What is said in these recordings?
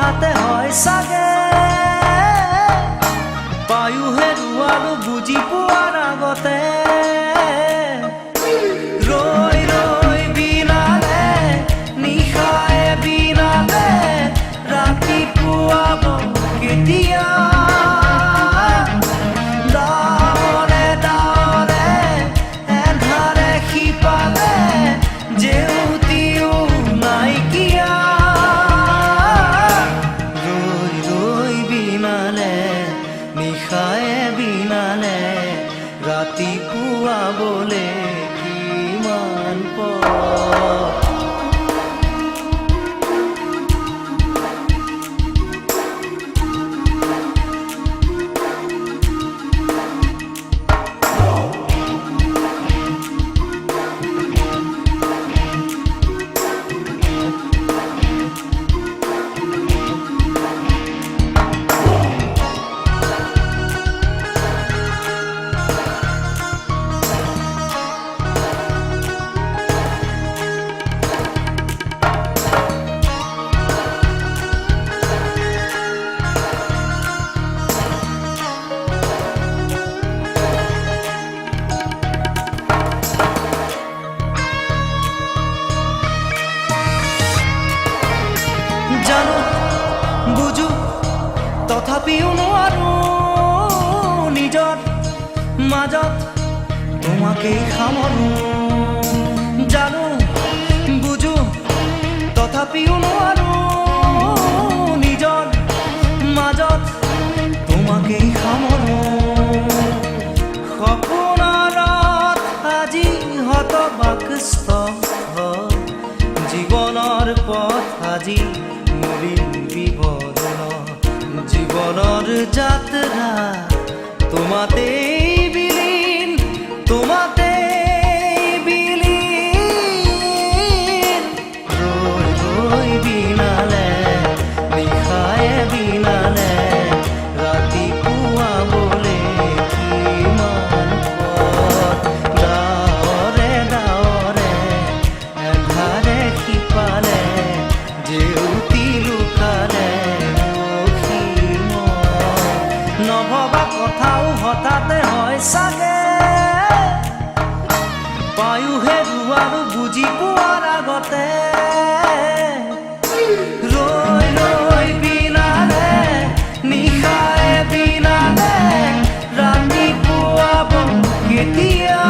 হঠাতে হয় চাগে পায়ু হেৰুৱালো বুজি পোৱাৰ আগতে ৰৈ ৰৈ বিনালে নিশায়ে বিনালে ৰাতিপুৱাব কেতিয়া ডাৱৰে ডাৱৰে এন্ধাৰে সিপালে জেউতিও নাইকিয়া ৰৈ ৰৈ বিনালে নিশায়ে বিনালে ৰাতিপুৱাবলে কিমান পৰ জানো বুঝো তথাপিও নোৱাৰো নিজৰ মাজত তোমাকেই সামৰো জানো বুঝো তথাপিও নোৱাৰো নিজৰ মাজত তোমাকেই সামৰো সপোনত আজি হতবাকস্থ জীৱনৰ পথ আজি বিবৰণ জীবনেৰ যাত্ৰা তোমাতে বিলীন তোমাতে বিলীন ৰই ৰই বিনালে নিশায়ে বিনালে ৰাতিপুৱা বলে কিমান পথ ডাৱৰে ডাৱৰে এন্ধাৰে সিপালে জেউতি লুকালে নভবা কথাও হঠাতে হয় চাগে পায়ু হেৰুৱালো বুজি পোৱাৰ আগতে ৰৈ ৰৈ বিনালে নিশায়ে বিনালে ৰাতিপুৱাব কেতিয়া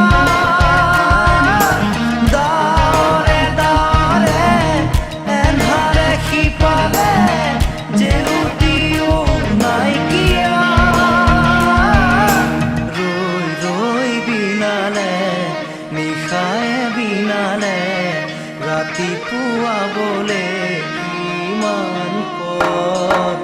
ডাৱৰে ডাৱৰে এন্ধাৰে সিপালে জেউতিও নাইকিয়া ৰৈ ৰৈ বিনালে নিশায়ে বিনালে ৰাতিপুৱাবলে কিমান পথ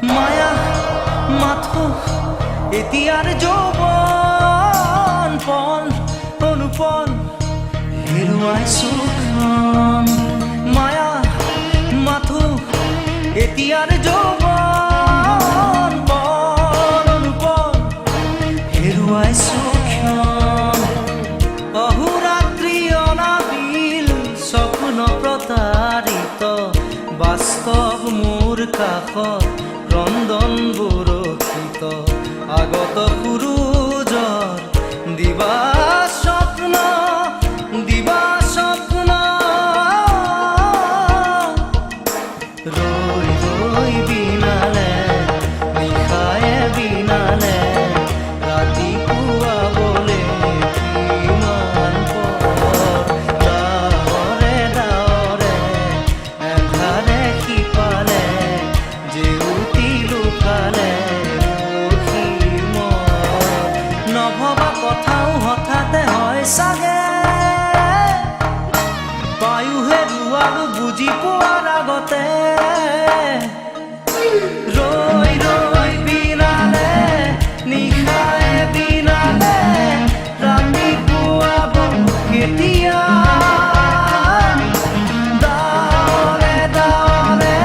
মায়া মাথো এতিয়াৰ যৌৱন পণ অনুপণ হেৰুৱাইছো মায়া মাথো এতিয়াৰ যৌৱন পণ অনুপণ হেৰুৱাইছো অহোৰাত্ৰি অনাবিল স্বপ্ন প্ৰতাৰিত বাস্তৱ মোৰ কাষত ক্ৰন্দন বৰষিত আগত সূৰুজৰ দিবা স্বপ্ন ৰৈ ৰৈ বিনালে বুজি পোৱাৰ আগতে ৰৈ ৰৈ বিনালে নিশাই বিনালে ৰাতি পুৱাব কেতিয়া দাৱলে দাৱলে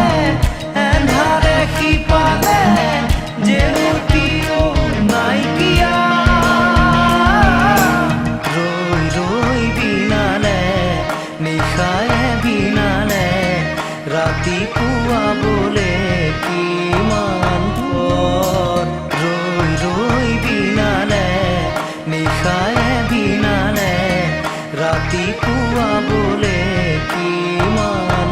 এন্ধাৰে সিপালে জেউতিও নাইকিয়া ৰৈ ৰৈ বিনালে নিশাই বিনালে ৰাতি পুৱাবলে কিমান পৰ ৰৈ ৰৈ বিনালে নিশাই বিনালে ৰাতি পুৱাবলে কিমান